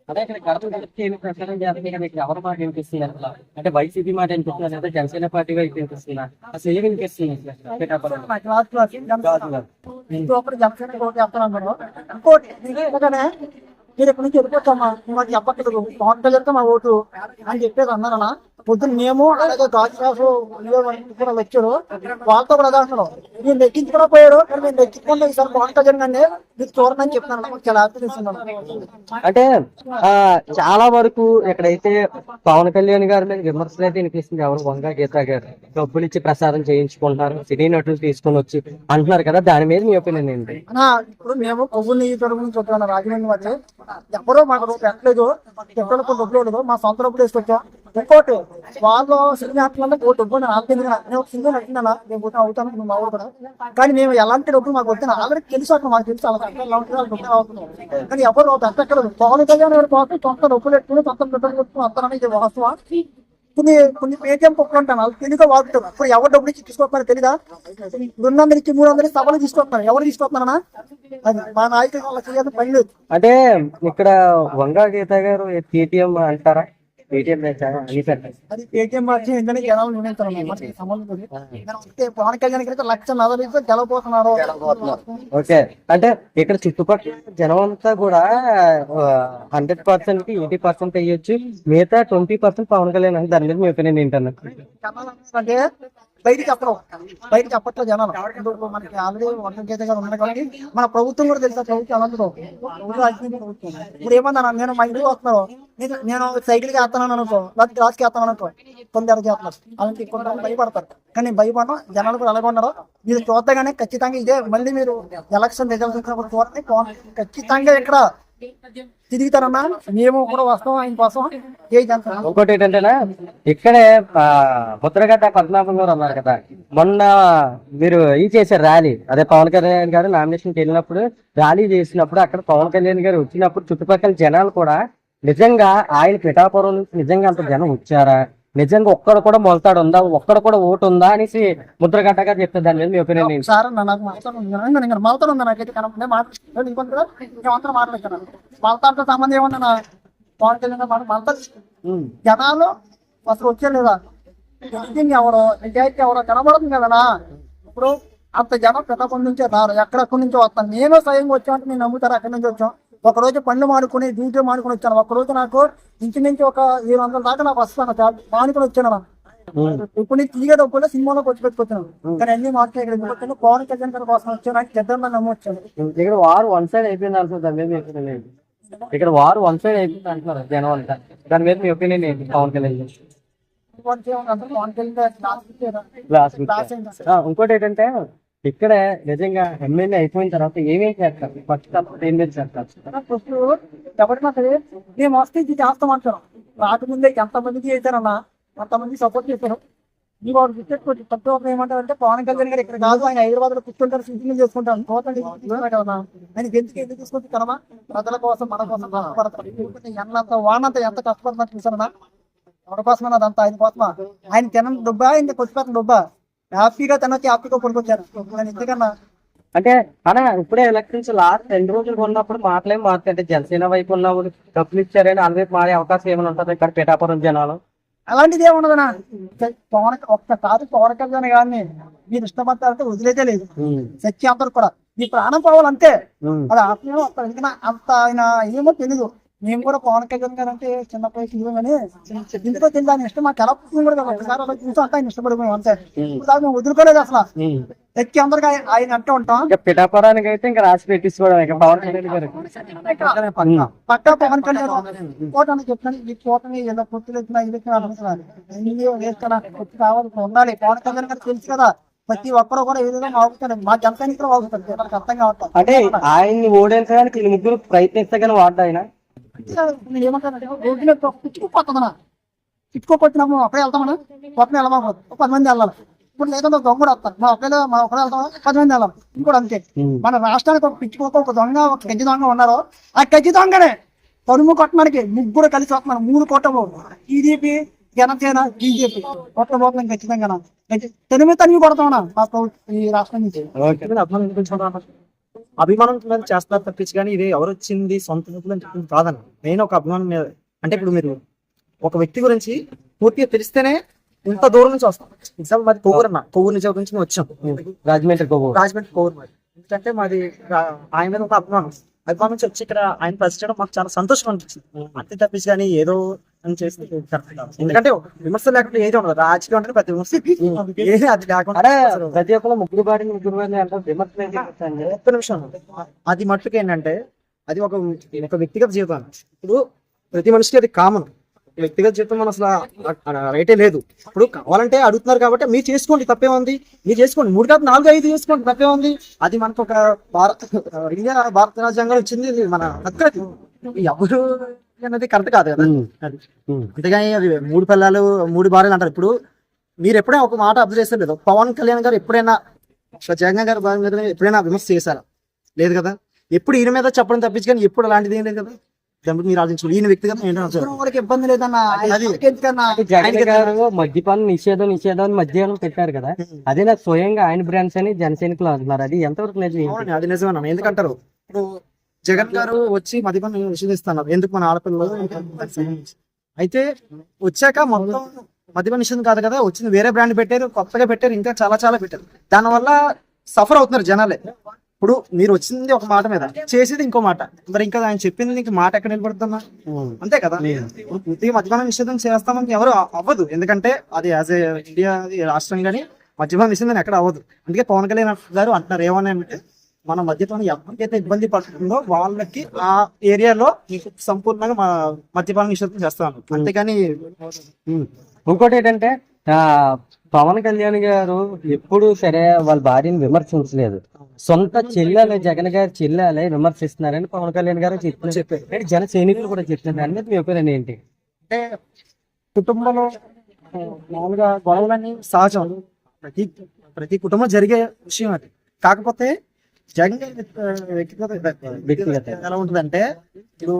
అదే ఇక్కడ కడప ప్రచారం చేస్తే ఇక్కడ ఎవరి మాట వినిపిస్తుంది అసలు? అంటే వైసీపీ మాట వినిపిస్తుంది లేదా జనసేన పార్టీ వైపు వినిపిస్తుందా? అసలు ఏం వినిపిస్తుంది అసలు పిఠాపురంలో? ఒకటి జనసేన ఓటు వేస్తాను. ఇంకోటి మీరు ఎక్కడి నుంచి వెళ్ళిపోతామా మాకు చెప్పట్లేదు, పవన్ కళ్యాణ్ మా ఓటు అని చెప్పేది అన్నారన్నా. పొద్దున్న మేము అలాగే గాజురాజు కూడా వచ్చారు, వాళ్ళతో కూడా అదాంటున్నాం. మీరు లెక్కించుకున్నా పోయారు, కానీ మేము లెక్కించుకుంటే ఈసారి పవన్ కళ్యాణ్ అండి మీరు చూడనని చెప్తున్నాను. చాలా హ్యాపీ చేస్తున్నాను. అంటే చాలా వరకు ఎక్కడైతే పవన్ కళ్యాణ్ గారి మీద విమర్శలు అయితే వినిపిస్తుంది. ఎవరు వంగ గీత గారు డబ్బులు ఇచ్చి ప్రసారం చేయించుకుంటున్నారు, సినీ నటులు తీసుకొని వచ్చి అంటున్నారు కదా, దాని మీద మీ ఒపీనియన్ ఏంటి? ఇప్పుడు మేము కొవ్వుని తరపు నుంచి వచ్చాను రాజమండ్రి మధ్య, ఎవరో మాకు పెట్టలేదు, ఎక్కడ డబ్బులు లేదు, మా సొంత డబ్బులు వేసుకొచ్చాం. ఇంకోటి వాళ్ళు సినిమా డబ్బు నేను సినిమా నచ్చిందన్నా నేను పోతే అవుతాను మా ఊరు కూడా. కానీ మేము ఎలాంటి డబ్బులు మాకు వచ్చిన ఆల్రెడీ తెలుసు, అక్కడ మాకు తెలుసు అలా ఎలా ఉంటుంది డబ్బులు అవుతున్నాం. కానీ ఎవరు పెట్టలేదు. పవన్ కళ్యాణ్ గారి కోసం సొంత డబ్బులు పెట్టుకుని సొంత డబ్బులు పెట్టుకుని వస్తానని ఇది వాస్తవం. కొన్ని పేటీఎం పప్పులు ఉంటాను వాళ్ళు తెలుగుగా వాడుతారు. ఇప్పుడు ఎవరు డబ్బులు ఇచ్చి తీసుకొస్తున్నారు తెలీదా? 200 నుంచి 300 సభలు తీసుకొస్తున్నారు. ఎవరు తీసుకొస్తున్నారన్నా? అది మా నాయకులు వాళ్ళ చేయాలని పని లేదు. అంటే ఇక్కడ వంగ గీత గారు పేటీఎం అంటారా? పేటీఎం అది పేటీఎం మార్చి ఏంటంటే జనాలు నిర్ణయించాలి సంబంధం. పవన్ కళ్యాణ్ గారికి 1,40,000 గెలవబోతున్నారు. ఓకే, అంటే ఇక్కడ చుట్టుపక్కల జనం అంతా కూడా 100% కి 80% అయ్యొచ్చు, మిగతా 20% పవన్ కళ్యాణ్ అంటే దాని మీద మీ ఒపీనియన్ ఏంటన్నా? అంటే బయటికి చెప్పట్లేదు జనాలు. మనకి ఆల్రెడీ వంట గీత గారు ఉన్నారు కాబట్టి మన ప్రభుత్వం కూడా తెలుసా, ప్రభుత్వం అనంతరం ఇప్పుడు ఏమన్నా నేను మా ఇంటికి వస్తున్నాను, నేను సైకిల్ కి వేస్తున్నాను అనుకో, లేకపోతే గ్లాస్ కి వేస్తున్నాను అనుకో, కొందరు చేస్తున్నారు అలాంటి కొంతమంది భయపడతారు. కానీ భయపడడం జనాలు కూడా అలాగే ఉన్నారు. మీరు చూడగానే ఖచ్చితంగా ఇదే మళ్ళీ మీరు ఎలక్షన్ రిజల్ట్ చూడండి, ఖచ్చితంగా ఇక్కడ తిరుగుతారన్నా. మేము కూడా వస్తాం ఆయన కోసం. ఇంకోటి ఏంటంటేనా, ఇక్కడే ముద్రగడ్డ పద్మనాభం గారు ఉన్నారు కదా, మొన్న మీరు చేశారు ర్యాలీ, అదే పవన్ కళ్యాణ్ గారు నామినేషన్కి వెళ్ళినప్పుడు ర్యాలీ చేసినప్పుడు అక్కడ పవన్ కళ్యాణ్ గారు వచ్చినప్పుడు చుట్టుపక్కల జనాలు కూడా నిజంగా ఆయన పిఠాపురం నుంచి నిజంగా అంత జనం వచ్చారా, నిజంగా ఒక్కడ కూడా మొలతాడు ఉందా, ఒక్కడ కూడా ఓటు ఉందా అనేసి ముద్రగడ్డ గారు చెప్తే దాని మీద మీ ఒపీనియన్ ఏంటి? సార్ నాకు మలతాడు ఉందా? నాకైతే కనపడే మాట్లాడుతున్నాను. మలతాడుతో సంబంధం ఏమన్నా పవన్ కళ్యాణ్ మలతాడు జనాలు అసలు వచ్చే లేదా? ఎవరో నిజాయితీ ఎవరో కనబడుతుంది కదనా. ఇప్పుడు అంత జనం పిఠాపురం నుంచే రారు, ఎక్కడెక్కడి నుంచో వస్తాను. నేను స్వయంగా వచ్చాను, నేను నమ్ముతారు అక్కడి నుంచి వచ్చాం. ఒకరోజు పళ్ళు మానుకుని డ్యూటీ మానుకుని వచ్చాను. ఒకరోజు నాకు ఇంచుమించి ఒక 700 దాకా నాకు వస్తాను మానుకుని వచ్చాను. ఇప్పుడు నేను తీగేటప్పుడు సినిమాలోకి వచ్చి పెట్టుకొచ్చాను. కానీ అన్ని మార్కెట్ ఇక్కడ వచ్చాను, పవన్ కళ్యాణ్ గారి కోసం వచ్చాను, నాకు పెద్ద నమ్మొచ్చాను. ఇక్కడ వారు వన్ సైడ్ అయిపోయింది అంటున్నారు, ఇక్కడ వారు వన్ సైడ్ అయిపోయింది అంటున్నారు జనం అంతా, దాని మీద మీ ఒపీనియన్ ఏంటి? పవన్ కళ్యాణ్ ఇంకోటి ఏంటంటే, ఇక్కడ నిజంగా ఎమ్మెల్యే అయిపోయిన తర్వాత ఏమేమి చేస్తారు? ఫస్ట్ ఏం చేస్తారు? మేము వస్తే ఇది చేస్తామంటారు. రాకముందే ఎంతమందికి చేశారన్నా, అంతమంది సపోర్ట్ చేశారు. మీకు వాడు గుర్తెట్టుకోవచ్చు. కొత్త ఒక ఏమంటారంటే పవన్ కళ్యాణ్ గారు ఇక్కడ కాదు, ఆయన హైదరాబాద్ లో కూర్చుంటారు, షూటింగ్ చేసుకుంటారు. కదా ఆయన ఎందుకు తీసుకొచ్చుతారమ్మా? ప్రజల కోసం మన కోసం కష్టపడతారు. ఎంతంత వానంత ఎంత కష్టపడుతున్నా చూసారన్నా, ఎవరి కోసమన్నా అదంతా ఆయన కోసమా. ఆయన తిన డబ్బా, ఇంకా కొచ్చిపోతున్న డబ్బా, హ్యాపీగా తినొచ్చి హ్యాపీగా కొనుక్కొచ్చారు. నేను ఎందుకన్నా అంటే అలా ఇప్పుడే ఎలక్షన్స్ లాస్ట్ 2 రోజులు ఉన్నప్పుడు మాటలేం మారుతాయి. అంటే జనసేన వైపు ఉన్నప్పుడు డబ్బులు ఇచ్చారని వాళ్ళ వైపు మారే అవకాశం ఏమైనా ఉంటుంది ఇక్కడ పిఠాపురం జనాలు? అలాంటిది ఏముండదనా. ఒక్కసారి పవన్ కళ్యాణ్ గారిని మీరు ఇష్టపడతారంటే వదిలేదే లేదు. సత్య అందరు కూడా మీ ప్రాణం పోవాలంతే. అది ఆత్మీయం అంత ఆయన ఏమో తెలీదు. మేము కూడా పవన్ కళ్యాణ్ గారు అంటే చిన్నప్పటి కానీ ఇంటికి వచ్చింది దాని ఇష్టం మాకు ఎలా పుట్టింది కూడా ఒకసారి అలా చూసి అంతా ఆయన ఇష్టపడిపోయాం అంతే. మేము వదులుకోలేదు అసలు. ఎక్కి అందరికి ఆయన అంటూ ఉంటాం. పిఠాపురానికి అయితే ఇంకా రాసి పెట్టించుకోవడం పవన్ కళ్యాణ్ గారు పక్కా పవన్ కళ్యాణ్ కోటని చెప్తాను. ఈ కోటని ఎలా పొత్తులు వచ్చినా ఇది కావాలి ఉండాలి. పవన్ కళ్యాణ్ గారు తెలుసు కదా, ప్రతి ఒక్కరు కూడా ఏ విధంగా వాగుతారు. మా జనసైనికులు వాగుతారు, నాకు అర్థం కావట్లేదు. అంటే ఆయన్ని ఓడించడానికి ఈ ముగ్గురు ప్రయత్నిస్తగానే వాడ్డా ఆయన. నేను ఏమంటానంటే రోడ్డు మీద పిచ్చుకోపోతుందన్నా, పిచ్చుకోపోతున్నాము అక్కడే వెళ్తామన్నా, ఒక్కనే వెళ్ళమాపోదు 10 మంది వెళ్ళాలి. ఇప్పుడు లేదంటే దొంగ కూడా వస్తారు, మా ఒక్కడే వెళ్తామా 10 మంది వెళ్ళాలి. ఇంకోటి అంతే. మన రాష్ట్రానికి ఒక పిచ్చుకోక ఒక దొంగ, ఒక గజ్జి దొంగ ఉన్నారు. ఆ గజ్జి దొంగనే తరుము కొట్టడానికి ముగ్గురు కలిసి వస్తున్నారు. 3 కోట్ల టీడీపీ, జనసేన, బీజేపీ కొట్ల పోతున్నాం ఖచ్చితంగా. తనిమి కొడతామన్నా మా ఈ రాష్ట్రం నుంచి. అభిమానం మీద చేస్తారు తప్పించి కానీ ఇది ఎవరు వచ్చింది సొంత డబ్బులు అని చెప్పింది కాదని నేను ఒక అభిమానం మీద అంటే ఇప్పుడు మీరు ఒక వ్యక్తి గురించి పూర్తిగా తెలిస్తేనే ఇంత దూరం నుంచి వస్తాం. ఎగ్జాంపుల్ మాది కొవ్వూరు అన్న, కొవ్వూరు నిజం నుంచి మేము వచ్చాం రాజమండ్రి కొవ్వూరు. రాజమండ్రి కొవ్వూరు మాది. ఎందుకంటే మాది ఆయన మీద ఒక అభిమానం నుంచి వచ్చి ఇక్కడ ఆయన పరిచయం చేయడం మాకు చాలా సంతోషం అనిపించింది. అంతే తప్పించి కానీ ఏదో అని చేస్తే కరెక్ట్ కాదు. ఎందుకంటే విమర్శ లేకుండా ఏది ఉండదు, రాజకీయం అంటే ప్రతి విమర్శ ఏది అది లేకుండా అరే ప్రతి ఒక్కరు ముగ్గురు బాడీ అంటే విమర్శలు ఒక్క నిమిషం అది మట్టుకు ఏంటంటే అది ఒక వ్యక్తిగత జీవితం. ఇప్పుడు ప్రతి మనిషికి అది కామన్. వ్యక్తిగత జీవితం మన అసలు రైటే లేదు. ఇప్పుడు కావాలంటే అడుగుతున్నారు కాబట్టి మీరు చేసుకోండి, తప్పే ఉంది. మీరు చేసుకోండి, 3 కాదు 4, 5 చేసుకోండి, తప్పే ఉంది. అది మనకు ఒక భారత రాజ్యాంగం ఇచ్చింది, ఇది మన హక్కు. అది ఎవరు అనేది కరెక్ట్ కాదు కదా. అది అంతేగాని అది 3 పిల్లలు 3 భార్యలు అంటారు. ఇప్పుడు మీరు ఎప్పుడైనా ఒక మాట అబ్జర్వ్ చేస్తారు లేదు, పవన్ కళ్యాణ్ గారు ఎప్పుడైనా జగన్ గారి భార్య మీద ఎప్పుడైనా విమర్శ చేశారా? లేదు కదా. ఎప్పుడు ఈయన మీద చెప్పడం తప్పించి కానీ ఎప్పుడు అలాంటిది ఏం లేదు కదా. మీరు ఆలోచించారు ఈయన వ్యక్తిగతం వరకు ఇబ్బంది లేదన్న. జగన్ గారు మద్యపానం నిషేధం మద్యానం పెట్టారు కదా, అదే నాకు స్వయంగా ఆయన బ్రాండ్స్ అని జనసైనికులు అంటున్నారు. అది ఎంతవరకు నిజం? అది నిజమేనా? ఎందుకంటారు ఇప్పుడు జగన్ గారు వచ్చి మద్యపానం నిషేధిస్తున్నారు. ఎందుకు? మన ఆడపిల్లలు అయితే వచ్చాక మొత్తం మద్యపాన నిషేధం కాదు కదా, వచ్చింది వేరే బ్రాండ్ పెట్టారు, కొత్తగా పెట్టారు, ఇంకా చాలా పెట్టారు. దానివల్ల సఫర్ అవుతున్నారు జనాలే. ఇప్పుడు మీరు వచ్చింది ఒక మాట మీద, చేసేది ఇంకో మాట. మరి ఇంకా ఆయన చెప్పింది ఇంక మాట ఎక్కడ నిలబడుతున్నా? అంతే కదా. ఇప్పుడు పూర్తిగా మద్యపాన నిషేధం చేస్తామని ఎవరు అవ్వదు. ఎందుకంటే అది యాజ్ ఏ ఇండియా రాష్ట్రం కానీ మద్యపాన నిషేధం ఎక్కడ అవ్వదు. అందుకే పవన్ కళ్యాణ్ గారు అంటున్నారు ఏమని అంటే, మన మద్యపానం ఎవరికైతే ఇబ్బంది పడుతుందో వాళ్ళకి ఆ ఏరియాలో మీకు సంపూర్ణంగా మద్యపాన నిషేధం చేస్తాను. అంతేగాని ఇంకోటి ఏంటంటే పవన్ కళ్యాణ్ గారు ఎప్పుడు సరే వాళ్ళ భార్యని విమర్శించలేదు. సొంత చెల్లెలే, జగన్ గారి చెల్లెలే విమర్శిస్తున్నారని పవన్ కళ్యాణ్ గారు చెప్పారు. జన సైనికులు కూడా చెప్తున్నారు. దాని మీద మీ ఒపీనియన్ ఏంటి? అంటే కుటుంబంలో మామూలుగా గొడవలన్నీ సహజం, ప్రతి కుటుంబం జరిగే విషయం అది. కాకపోతే జగన్ వ్యక్తిగత ఎలా ఉంటుందంటే, ఇప్పుడు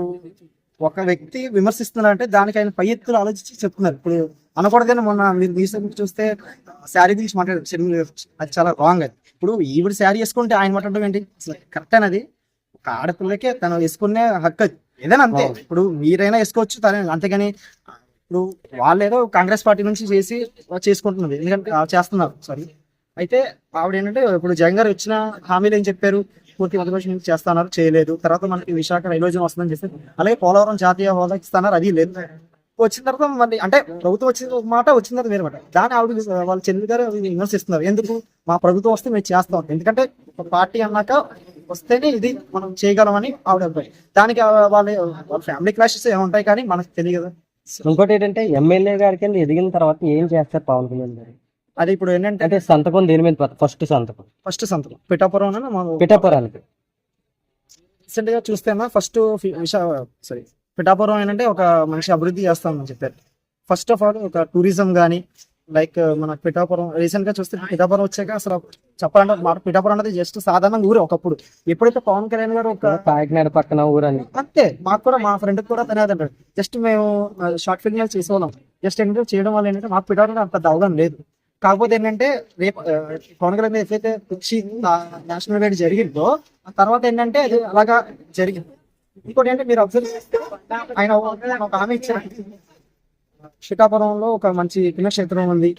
ఒక వ్యక్తి విమర్శిస్తున్నారంటే దానికి ఆయన పై ఎత్తులు ఆలోచించి చెప్తున్నారు. ఇప్పుడు అనకూడదని మొన్న మీరు రీసెంట్ చూస్తే శారీ గురించి మాట్లాడారు, అది చాలా రాంగ్. అది ఇప్పుడు ఈవిడ శారీ వేసుకుంటే ఆయన మాట్లాడడం ఏంటి? అసలు కరెక్ట్ అనేది ఒక ఆడపిల్లకే తను వేసుకునే హక్కు అది. ఏదైనా అంతే. ఇప్పుడు మీరైనా వేసుకోవచ్చు తనే, అంతేగాని ఇప్పుడు వాళ్ళు ఏదో కాంగ్రెస్ పార్టీ నుంచి చేసి చేసుకుంటున్నది, ఎందుకంటే చేస్తున్నారు. సారీ. అయితే ఆవిడ ఏంటంటే ఇప్పుడు జగన్ గారు వచ్చిన హామీలు ఏం చెప్పారు? పూర్తి మధ్యప్రదేశ్ చేస్తున్నారు, చేయలేదు. తర్వాత మనకి విశాఖ రైల్వే జోన్ వస్తుందని చెప్పి, అలాగే పోలవరం జాతీయ హోదా ఇస్తున్నారు, అది లేదు. వచ్చిన తర్వాత మళ్ళీ అంటే ప్రభుత్వం వచ్చిన ఒక మాట, వచ్చిన తర్వాత వేరే మాట. దాన్ని ఆవిడ వాళ్ళ చెల్లి గారు విమర్శిస్తున్నారు. ఎందుకు? మా ప్రభుత్వం వస్తే మేము చేస్తాం, ఎందుకంటే ఒక పార్టీ అన్నాక వస్తేనే ఇది మనం చేయగలమని ఆవిడ అభిప్రాయం. దానికి వాళ్ళ ఫ్యామిలీ క్లాషెస్ ఏముంటాయి కానీ మనకు తెలియదు కదా. ఇంకోటి ఏంటంటే ఎమ్మెల్యే గారి కింద ఎదిగిన తర్వాత ఏం చేస్తారు పవన్ కళ్యాణ్ గారు? అది ఇప్పుడు ఏంటంటే సంతకం దేని మీద? ఫస్ట్ సంతకం పిఠాపురానికి రీసెంట్ గా చూస్తే ఫస్ట్ పిఠాపురం ఏంటంటే ఒక మంచి అభివృద్ధి చేస్తామని చెప్పారు. ఫస్ట్ ఆఫ్ ఆల్ ఒక టూరిజం గానీ, లైక్ మన పిఠాపురం రీసెంట్ గా చూస్తే పిఠాపురం వచ్చాక అసలు చెప్పాలంటే మన పిఠాపురం అనేది జస్ట్ సాధారణ ఊరే ఒకప్పుడు. ఎప్పుడైతే పవన్ కళ్యాణ్ గారు ఒక కాకినాడ పక్కన ఊరు అని అంతే, మాకు కూడా మా ఫ్రెండ్ కూడా తనేది అంటాడు. జస్ట్ మేము షార్ట్ ఫిల్మ్ చేసేవాళ్ళం. జస్ట్ ఏంటంటే చేయడం వల్ల ఏంటంటే మాకు పిఠాపురం అంత అవగాహన లేదు. కాకపోతే ఏంటంటే రేపు పవన్ కళ్యాణ్ ఎప్పుడైతే నేషనల్ వైడ్ జరిగిందో ఆ తర్వాత ఏంటంటే అది అలాగా జరిగింది. ఇంకోటి ఏంటంటే మీరు అబ్జర్వ్ చేస్తే ఆయన ఒక హామీ ఇచ్చారు, పిఠాపురంలో ఒక మంచి పుణ్యక్షేత్రం ఉంది,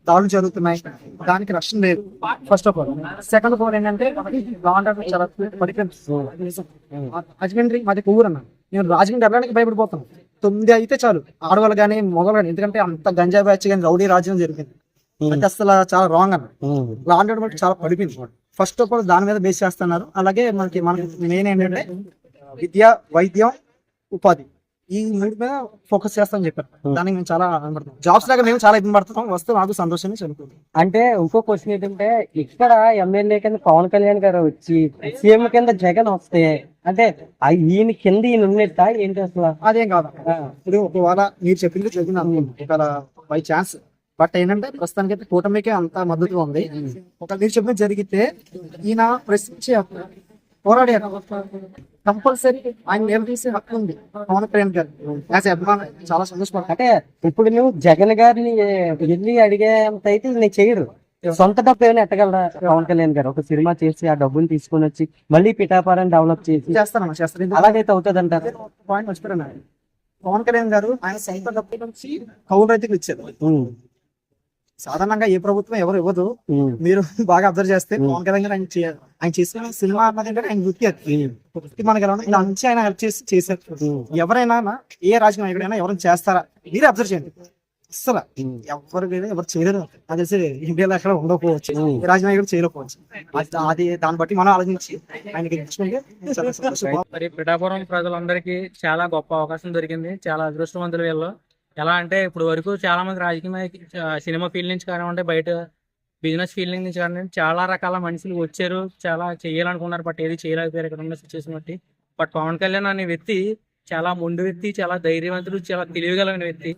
దాడులు జరుగుతున్నాయి, దానికి రక్షణ లేదు. First of all. Second of all ఏంటంటే చాలా రాజమండ్రి మాది కొవ్వూరు అన్న. నేను రాజమండ్రి వెళ్ళడానికి భయపడిపోతాను. 9 అయితే చాలు, ఆడవాళ్ళు కానీ మొగలు కానీ, ఎందుకంటే అంత గంజా బ్యాచ్ కానీ రౌడీ రాజ్యం జరిగింది. అంటే అసలు చాలా రాంగ్ అన్న. లా అండ్ ఆర్డర్ చాలా పడిపోయింది. ఫస్ట్ ఆఫ్ ఆల్ దాని మీద బేస్ చేస్తున్నారు. అలాగే మనకి మెయిన్ ఏంటంటే విద్య, వైద్యం, ఉపాధి, ఈ 3 మీద ఫోకస్ చేస్తామని చెప్పారు. దానికి మేము చాలా ఆనందపడుతున్నాం. జాబ్స్ లాగా మేము చాలా ఇబ్బంది పడుతున్నాం. వస్తే మాకు సంతోషాన్ని చదువుకుంటాం. అంటే ఇంకో క్వశ్చన్ ఏంటంటే, ఇక్కడ ఎమ్మెల్యే కింద పవన్ కళ్యాణ్ గారు వచ్చి సీఎం కింద జగన్ వస్తే అంటే ఈయన కింద ఈయన ఉన్నట్ట ఏంటి అసలు? అదేం కాదు. ఇప్పుడు ఒకవేళ మీరు చెప్పింది జరిగింది అనుకుంటున్నాను బై ఛాన్స్. బట్ ఏంటంటే ప్రస్తుతానికి అయితే కూటమికే అంత మద్దతు ఉంది. ఒక మీరు చెప్పినది జరిగితే ఈయన ప్రశ్నించే పోరాడారు, కంపల్సరీ ఆయన నిలదీసే హక్కు ఉంది పవన్ కళ్యాణ్ గారు. చాలా సంతోషపడ. అంటే ఇప్పుడు నువ్వు జగన్ గారిని వెళ్ళి అడిగేంత అయితే నేను చేయరు. సొంత డబ్బు ఏమైనా ఎట్టగలరా పవన్ కళ్యాణ్ గారు? ఒక సినిమా చేసి ఆ డబ్బుని తీసుకొని వచ్చి మళ్ళీ పిఠాపురాన్ని డెవలప్ చేసి చేస్తాను చేస్తారు. అలాగైతే అవుతుంది అంటారు. పాయింట్ మర్చిపోయాను. పవన్ కళ్యాణ్ గారు ఆయన సొంత డబ్బు నుంచి కౌలు రైతులకు ఇచ్చారు. సాధారణంగా ఏ ప్రభుత్వం ఎవరు ఇవ్వదు. మీరు బాగా అబ్జర్వ్ చేస్తే పవన్ కళ్యాణ్ గారు ఆయన చేసిన సినిమా అన్నది ఏంటంటే ఆయన వృత్తి. అది వృత్తి మనకి ఎలా ఇలా నుంచి ఆయన హెల్ప్ చేశారు. ఎవరైనా ఏ రాజకీయ నాయకుడైనా ఎవరైనా చేస్తారా మీరే అబ్జర్వ్ చేయండి. అసలు ఎవరు చేయలేరు. అది తెలిసి ఇండియాలో ఎక్కడ ఉండకపోవచ్చు, ఏ రాజకీయ నాయకుడు చేయలేకపోవచ్చు. అది దాన్ని బట్టి మనం ఆలోచించి ఆయనకి ఇచ్చుకుంటే మరి పిఠాపురం ప్రజలందరికీ చాలా గొప్ప అవకాశం దొరికింది. చాలా అదృష్టవంతులు వీళ్ళు. ఎలా అంటే ఇప్పుడు వరకు చాలా మంది రాజకీయ సినిమా ఫీల్డ్ నుంచి కానివ్వండి, బయట బిజినెస్ ఫీల్డ్ నుంచి కానివ్వండి, చాలా రకాల మనుషులు వచ్చారు, చాలా చేయాలనుకున్నారు, బట్ ఏది చేయలేకపోయారు ఇక్కడ ఉన్న సిచ్యువేషన్ బట్టి. బట్ పవన్ కళ్యాణ్ అనే వ్యక్తి చాలా మొండి వ్యక్తి, చాలా ధైర్యవంతుడు, చాలా తెలివిగలమైన వ్యక్తి.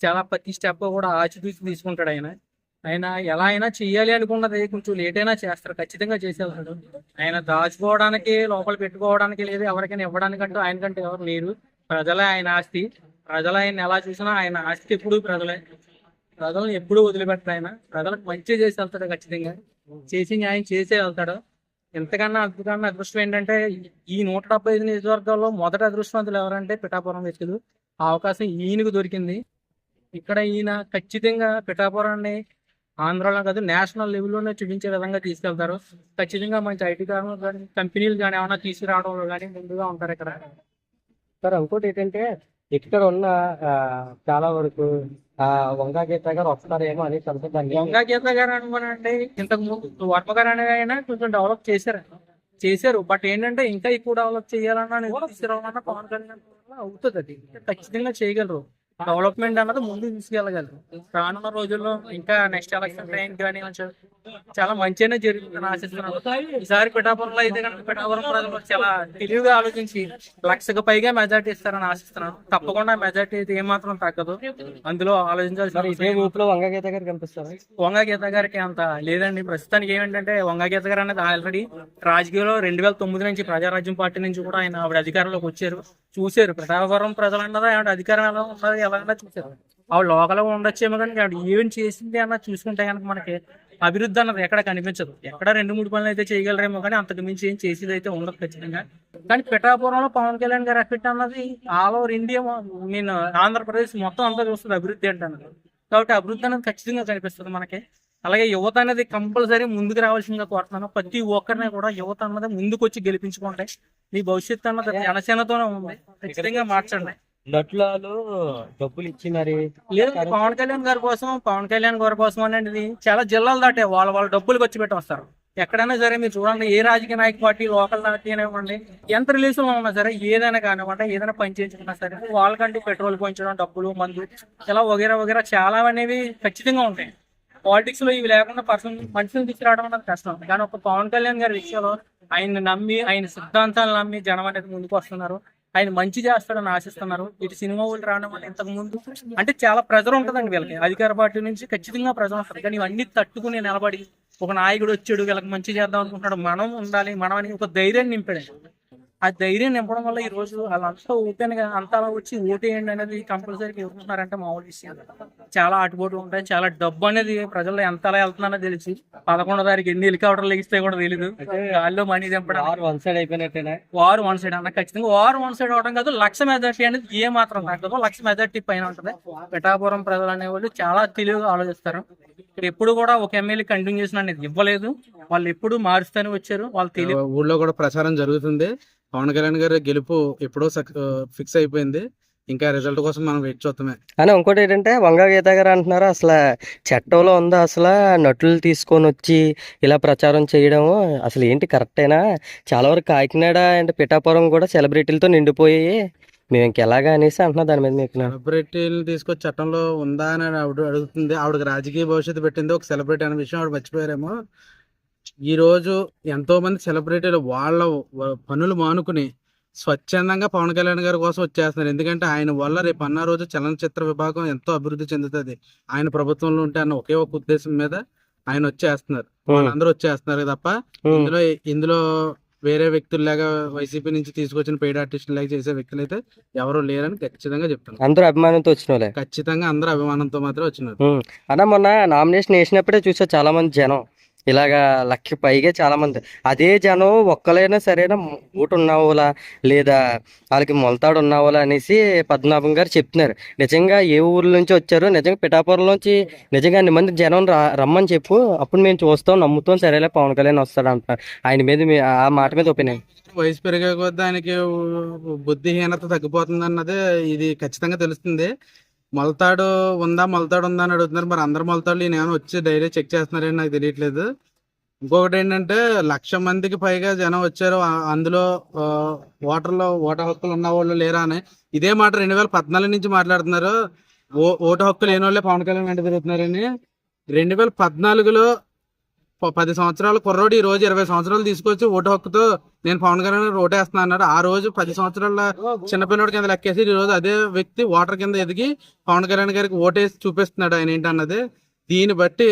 చాలా ప్రతి స్టెప్ కూడా ఆచితూచి తీసుకుంటాడు ఆయన. ఆయన ఎలా అయినా చెయ్యాలి అనుకున్నది కొంచెం లేట్ అయినా చేస్తారు, ఖచ్చితంగా చేసేస్తాడు. ఆయన దాచుకోవడానికి, లోపల పెట్టుకోవడానికి లేదు, ఎవరికైనా ఇవ్వడానికంటూ ఆయనకంటే ఎవరు లేరు. ప్రజలే ఆయన ఆస్తి. ప్రజలు ఆయన ఎలా చూసినా ఆయన ఆస్తి ఎప్పుడు ప్రజలే. ప్రజలను ఎప్పుడు వదిలిపెట్టాడు ఆయన. ప్రజలకు మంచి చేసి వెళ్తాడు, ఖచ్చితంగా చేసి న్యాయం చేసే వెళ్తాడు. ఎంతకన్నా అదృష్టం ఏంటంటే ఈ 175 నియోజకవర్గాల్లో మొదటి అదృష్టవంతులు ఎవరంటే పిఠాపురం వ్యక్తులు. ఆ అవకాశం ఈయనకు దొరికింది. ఇక్కడ ఈయన ఖచ్చితంగా పిఠాపురాన్ని ఆంధ్రాలో కాదు నేషనల్ లెవెల్లోనే చూపించే విధంగా తీసుకెళ్తారు. ఖచ్చితంగా మంచి ఐటీ కంపెనీలు కానీ ఏమైనా తీసుకురావడంలో కానీ ముందుగా ఉంటారు ఇక్కడ. సార్ ఇంకోటి ఏంటంటే ఇక్కడ ఉన్న చాలా వరకు వంగా గీత గారు వస్తారేమో అని వంగా గీత గారు అనుకోనండి, ఇంతకు ముందు వర్మ గారు అనే ఆయన కొంచెం డెవలప్ చేశారు. బట్ ఏంటంటే ఇంకా ఎక్కువ డెవలప్ చేయాలన్నా తీసుకురావాలన్నా పవన్ కళ్యాణ్ అవుతుంది. అది ఖచ్చితంగా చేయగలరు. డెవలప్మెంట్ అన్నది ముందు తీసుకెళ్ళగలరు. రానున్న రోజుల్లో ఇంకా నెక్స్ట్ ఎలక్షన్ టైం కానీ చాలా మంచిగానే జరుగుతుందని ఆశిస్తున్నాను. ఈసారి పిఠాపురంలో అయితే కనుక పిఠాపురం ప్రజలు చాలా తెలివిగా ఆలోచించి 1,00,000కు పైగా మెజార్టీ ఇస్తారని ఆశిస్తున్నాను. తప్పకుండా మెజార్టీ అయితే ఏమాత్రం తగ్గదు. అందులో ఆలోచించాల్సిన ఇదే ఊపులో వంగా గీత గారు కనిపిస్తారు. వంగా గీత గారికి అంత లేదండి. ప్రస్తుతానికి ఏమిటంటే వంగా గీత గారు అనేది ఆల్రెడీ రాజకీయాల్లో 2009 నుంచి ప్రజారాజ్యం పార్టీ నుంచి కూడా ఆయన ఆవిడ అధికారంలోకి వచ్చారు. చూశారు పిఠాపురం ప్రజలు అన్నది ఆవిడ అధికారం ఎలా ఉన్నది ఎలా చూసారు. ఆవిడ లోకల్గా ఉండొచ్చేమో కానీ ఆవిడ ఏం చేసింది అన్న చూసుకుంటే కనుక మనకి అభివృద్ధి అన్నది ఎక్కడ కనిపించదు. ఎక్కడ 2-3 పనులు అయితే చేయగలరేమో కానీ అంతకు మించి ఏం చేసేది అయితే ఉండదు ఖచ్చితంగా. కానీ పిఠాపురంలో పవన్ కళ్యాణ్ గారు ఎఫెక్ట్ అన్నది ఆల్ ఓవర్ ఇండియా, ఆంధ్రప్రదేశ్ మొత్తం అంతా చూస్తుంది అభివృద్ధి అంటే అన్నది. కాబట్టి అభివృద్ధి అనేది ఖచ్చితంగా కనిపిస్తుంది మనకి. అలాగే యువత అనేది కంపల్సరీ ముందుకు రావాల్సిందిగా కోరుతున్నాను. ప్రతి ఒక్కరిని కూడా యువత అన్నది ముందుకు వచ్చి గెలిపించుకుంటే మీ భవిష్యత్తు అన్నది జనసేనతోనే ఉంది. ఖచ్చితంగా మార్చండి. నటులలో డబ్బులు ఇచ్చి మరి లేదు పవన్ కళ్యాణ్ గారి కోసం అనేది చాలా జిల్లాలు దాటే వాళ్ళ డబ్బులు ఖర్చు పెట్టి వస్తారు. ఎక్కడైనా సరే మీరు చూడండి, ఏ రాజకీయ నాయక పార్టీ లోకల్ నాయకునివ్వండి, ఎంత రిలేషన్ లో ఉన్నా సరే, ఏదైనా కానివ్వండి, ఏదైనా పని చేయించుకున్నా సరే వాళ్ళకంటే పెట్రోల్ పోయించడం, డబ్బులు, మందు ఇలా వగేరా చాలా అనేవి ఖచ్చితంగా ఉంటాయి. పాలిటిక్స్ లో ఇవి లేకుండా మనుషులను తీసుకురావడం అనేది కష్టం. కానీ ఒక పవన్ కళ్యాణ్ గారి విషయంలో ఆయన నమ్మి, ఆయన సిద్ధాంతాలు నమ్మి జనం అనేది ముందుకు వస్తున్నారు. ఆయన మంచి చేస్తాడని ఆశిస్తున్నారు. ఇటు సినిమా వాళ్ళు రావడం వల్ల ఇంతకు ముందు అంటే చాలా ప్రెజర్ ఉంటుందండి వీళ్ళకి. అధికార పార్టీ నుంచి ఖచ్చితంగా ప్రెజర్ ఉంటుంది. కానీ ఇవన్నీ తట్టుకుని నిలబడి ఒక నాయకుడు వచ్చాడు వీళ్ళకి మంచి చేద్దాం అనుకుంటున్నాడు, మనం ఉండాలి, మనం అని ఒక ధైర్యాన్ని నింపాడు. ఆ ధైర్యం నింపడం వల్ల ఈ రోజు వాళ్ళంతా ఓపెన్ గా అంతా వచ్చి ఓటేయండి అనేది కంపల్సరీ ఎదుర్కొంటున్నారంటే మామూలు విషయం. చాలా ఆటుపోట్లు ఉంటాయి. చాలా డబ్బు అనేది ప్రజల్లో ఎంత అలా వెళ్తున్నానో తెలిసి 11వ తారీఖు ఎన్ని హెలికాప్టర్లు ఎగిస్తే కూడా తెలియదు. గాల్లో మనీ దింపడం వన్ సైడ్ అయిపోయినట్టేనా? వారు వన్ సైడ్ అన్న ఖచ్చితంగా వారు వన్ సైడ్ అవడం కాదు. 1,00,000 మెజార్టీ అనేది ఏ మాత్రం తగ్గదు. 1,00,000 మెజార్టీ పైన ఉంటుంది. పిఠాపురం ప్రజలు అనేవాళ్ళు చాలా తెలివిగా ఆలోచిస్తారు. ఇక్కడ ఎప్పుడు కూడా ఒక ఎమ్మెల్యే కంటిన్యూషన్ అనేది ఇవ్వలేదు. వాళ్ళు ఎప్పుడు మారుస్తూనే వచ్చారు. వాళ్ళు తెలియదు. ఊళ్ళో కూడా ప్రచారం జరుగుతుంది. పవన్ కళ్యాణ్ గారి గెలుపు ఎప్పుడో ఫిక్స్ అయిపోయింది. ఇంకా రిజల్ట్ కోసం మనం వెయిట్ చూద్దామే. అని ఇంకోటి ఏంటంటే వంగా గీత గారు అంటున్నారు, అసలు చట్టంలో ఉందా అసలు నటులు తీసుకొని వచ్చి ఇలా ప్రచారం చేయడం అసలు ఏంటి కరెక్టేనా? చాలా వరకు కాకినాడ అండ్ పిఠాపురం కూడా సెలబ్రిటీలతో నిండిపోయాయి, మేము ఇంకెలాగా అనేసి అంటున్నా. దాని మీద మీకు సెలబ్రిటీలు తీసుకొచ్చి చట్టంలో ఉందా అని ఆవిడ అడుగుతుంది. ఆవిడకి రాజకీయ భవిష్యత్తు పెట్టింది ఒక సెలబ్రిటీ అనే విషయం ఆవిడ మర్చిపోయారేమో. ఈ రోజు ఎంతో మంది సెలబ్రిటీలు వాళ్ళ పనులు మానుకుని స్వచ్ఛందంగా పవన్ కళ్యాణ్ గారి కోసం వచ్చేస్తున్నారు. ఎందుకంటే ఆయన వల్ల రేపు అన్న రోజు చలనచిత్ర విభాగం ఎంతో అభివృద్ధి చెందుతుంది, ఆయన ప్రభుత్వంలో ఉంటే అన్న ఒకే ఒక ఉద్దేశం మీద ఆయన వచ్చేస్తున్నారు. వాళ్ళందరూ వచ్చేస్తున్నారు తప్ప ఇందులో వేరే వ్యక్తుల్లాగా వైసీపీ నుంచి తీసుకొచ్చిన పెయిడ్ ఆర్టిస్ట్ లాగా చేసే వ్యక్తులు అయితే ఎవరు లేరని ఖచ్చితంగా చెప్తున్నారు. అందరూ అభిమానంతో వచ్చిన వాళ్ళే. ఖచ్చితంగా అందరూ అభిమానంతో మాత్రం వచ్చినారు. అన్న మొన్న నామినేషన్ వేసినప్పుడే చూసా చాలా మంది జనం ఇలాగా 1,00,000 పైగా చాలా మంది. అదే జనం ఒక్కలైనా సరైన ఓటు ఉన్నావోలా లేదా వాళ్ళకి మొలతాడు ఉన్నావోలా అనేసి పద్మనాభం గారు చెప్తున్నారు. నిజంగా ఏ ఊర్ల నుంచి వచ్చారో నిజంగా పిఠాపురంలోంచి నిజంగా అన్ని మంది జనం రమ్మని చెప్పు, అప్పుడు మేము చూస్తాం నమ్ముతాం సరేలే పవన్ కళ్యాణ్ వస్తాడు అంటున్నారు. ఆయన మీద ఆ మాట మీద ఒపీనియన్. వయసు పెరిగే కొద్దీ ఆయనకి బుద్ధిహీనత తగ్గిపోతుంది అన్నదే ఇది ఖచ్చితంగా తెలుస్తుంది. మొలతాడు ఉందా అని అడుగుతున్నారు. మరి అందరు మొలతాడులు ఈయన ఏమైనా వచ్చి డైరీ చెక్ చేస్తున్నారని నాకు తెలియట్లేదు. ఇంకొకటి ఏంటంటే 1,00,000 మందికి పైగా జనం వచ్చారు, అందులో ఓటు హక్కులు ఉన్న వాళ్ళు లేరా అని ఇదే మాట 2014 నుంచి మాట్లాడుతున్నారు. ఓటు హక్కు లేని వాళ్ళే పవన్ కళ్యాణ్ వెంట తిరుగుతున్నారని. 2014లో 10 సంవత్సరాల కుర్రోడు ఈ రోజు 20 సంవత్సరాలు తీసుకొచ్చి ఓటు హక్కుతో నేను పవన్ కళ్యాణ్ ఓటేస్తున్నా అన్నాడు. ఆ రోజు 10 సంవత్సరాల చిన్నపిల్లడి కింద లెక్కేసి ఈ రోజు అదే వ్యక్తి ఓటర్ కింద ఎదిగి పవన్ కళ్యాణ్ గారికి ఓటేసి చూపిస్తున్నాడు ఆయన ఏంటన్నది. దీన్ని బట్టి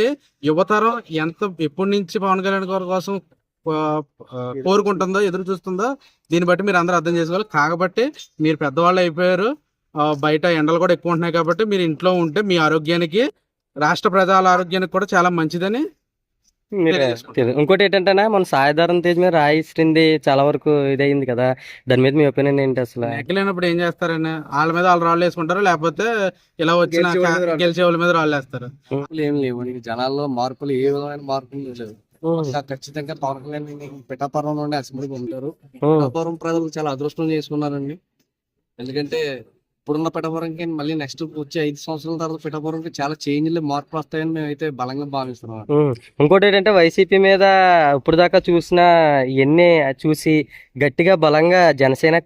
యువతరం ఎప్పటి నుంచి పవన్ కళ్యాణ్ గారి కోసం కోరుకుంటుందో ఎదురు చూస్తుందో దీన్ని బట్టి మీరు అందరూ అర్థం చేసుకోవాలి. కాకపోతే మీరు పెద్దవాళ్ళు అయిపోయారు, బయట ఎండలు కూడా ఎక్కువ ఉంటున్నాయి కాబట్టి మీరు ఇంట్లో ఉంటే మీ ఆరోగ్యానికి రాష్ట్ర ప్రజల ఆరోగ్యానికి కూడా చాలా మంచిదని. ఇంకోటి ఏంటంటే మన సాయిధరం తేజ్ మీద రాయిస్తుంది చాలా వరకు ఇదయింది కదా, దాని మీద మీ ఒపీనియన్ ఏంటి అసలు? ఎక్కలేనప్పుడు ఏం చేస్తారని వాళ్ళ మీద వాళ్ళు రాళ్ళు వేసుకుంటారు, లేకపోతే ఇలా వచ్చిన గెలిచే వాళ్ళ మీద రాళ్ళు వేస్తారు. ఏం లేవు జనాల్లో మార్పులు, ఏ విధమైన మార్పులు లేవు. ఖచ్చితంగా పవన్ కళ్యాణ్ పిఠాపురం నుండి అసెంబ్లీకి ఉంటారు. పిఠాపురం ప్రజలు చాలా అదృష్టం చేసుకున్నారండి. ఎందుకంటే ఇప్పుడున్న పిఠాపురంకి మళ్ళీ నెక్స్ట్ వచ్చే 5 సంవత్సరాల తర్వాత పిఠాపురంకి చాలా చేంజ్లు మార్పులు వస్తాయని మేమైతే బలంగా భావిస్తున్నాం. ఇంకోటి ఏంటంటే వైసీపీ మీద ఇప్పుడు దాకా చూసిన ఇవన్నీ చూసి గట్టిగా బలంగా జనసేన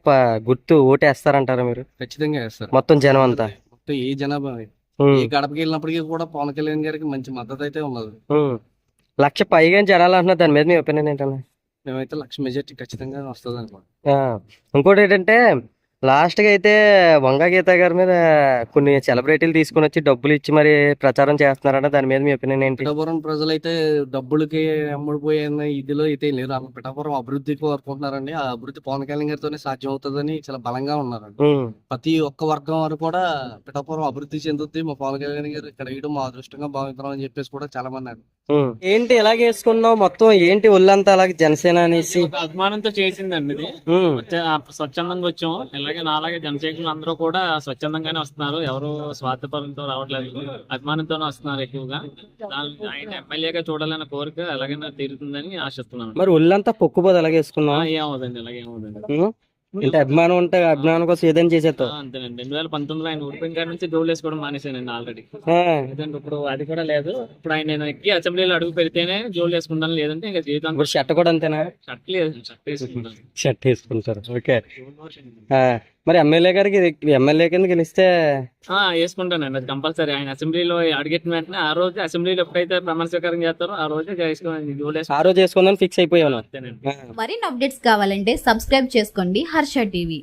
గుర్తు ఓటేస్తారంటారా మీరు? ఖచ్చితంగా వేస్తారు మొత్తం జనం అంతా, మొత్తం ఏ జనాభా ఏ గడపకి వెళ్ళినప్పటికీ కూడా పవన్ కళ్యాణ్ గారికి మంచి మద్దతు అయితే ఉన్నది. 1,00,000 పైగా జనాలు అంటున్నారు, దాని మీద మీ ఒపీనియన్ ఏంటన్నా? మేమైతే 1,00,000 మెజార్టీ ఖచ్చితంగా వస్తుంది అనుకోండి. ఇంకోటి ఏంటంటే లాస్ట్ గా అయితే వంగ గీత గారి మీద కొన్ని సెలబ్రిటీలు తీసుకుని వచ్చి డబ్బులు ఇచ్చి మరి ప్రచారం చేస్తున్నారంట, దాని మీద మీ ఒపీనియన్ ఏంటి? పిఠాపురం ప్రజలైతే డబ్బులకి అమ్ముడిపోయిన ఇదిలో అయితే లేరు. ఆ పిఠాపురం అభివృద్ధి కోరుకుంటున్నారండి. ఆ అభివృద్ధి పవన్ కళ్యాణ్ గారితోనే సాధ్యం అవుతుందని చాలా బలంగా ఉన్నారండి. ప్రతి ఒక్క వర్గం వారు కూడా పిఠాపురం అభివృద్ధి చెందుద్ది, మా పవన్ కళ్యాణ్ గారు ఇక్కడ వేయడం మా అదృష్టంగా భావిస్తున్నాం అని చెప్పేసి కూడా చాలా మంది అన్నారు. ఏంటి ఎలాగ వేసుకున్నావు మొత్తం ఏంటి ఒళ్ళంతా అలాగే జనసేన అనేసి? అభిమానంతో చేసిందండి ఇది. స్వచ్ఛందంగా వచ్చాం. ఇలాగే నాలాగే జనసేకులు అందరూ కూడా స్వచ్ఛందంగానే వస్తున్నారు, ఎవరు స్వార్థపరంతో రావట్లేదు, అభిమానంతోనే వస్తున్నారు ఎక్కువగా. ఆయన ఎమ్మెల్యేగా చూడాలన్న కోరిక ఎలాగైనా తీరుతుందని ఆశిస్తున్నాను. మరి ఒళ్ళంతా పొక్కుపోదు అలాగే వేసుకున్నావు? ఏమవుతుంది, ఇలాగే ఏమవుతుంది. అంటే అభిమానం ఉంటే అభిమానం కోసం ఏదైనా చేసేస్తావు. అంతేనండి. 2019 ఆయన ఓడిపోయిన కాడి నుంచి జోలు వేసుకోవడం మానేశానండి ఆల్రెడీ. ఎందుకంటే ఇప్పుడు అది కూడా లేదు. ఇప్పుడు ఆయన నేను ఎక్కి అసెంబ్లీలో అడుగు పెడితేనే జోలు వేసుకుంటాను, లేదంటే ఇంకా జీవితం. ఇప్పుడు షర్ట్ కూడా అంతేనా? షర్ట్ లేదు, షర్ట్ వేసుకుంటాను. షర్ట్ వేసుకుంటారు. ఓకే. మరి ఎమ్మెల్యే గారికి ఎమ్మెల్యే కింద గెలిస్తే వేసుకుంటానండి, అది కంపల్సరీ. ఆయన అసెంబ్లీలో అడిగిన వెంటనే ఆ రోజు అసెంబ్లీలో ఎప్పుడైతే ప్రమాణ స్వీకారం చేస్తారో ఆ రోజే ఆ రోజు వేసుకుందని ఫిక్స్ అయిపోయాను. అంతేనండి. మరిన్ని అప్డేట్స్ కావాలంటే సబ్స్క్రైబ్ చేసుకోండి హర్ష టీవీ.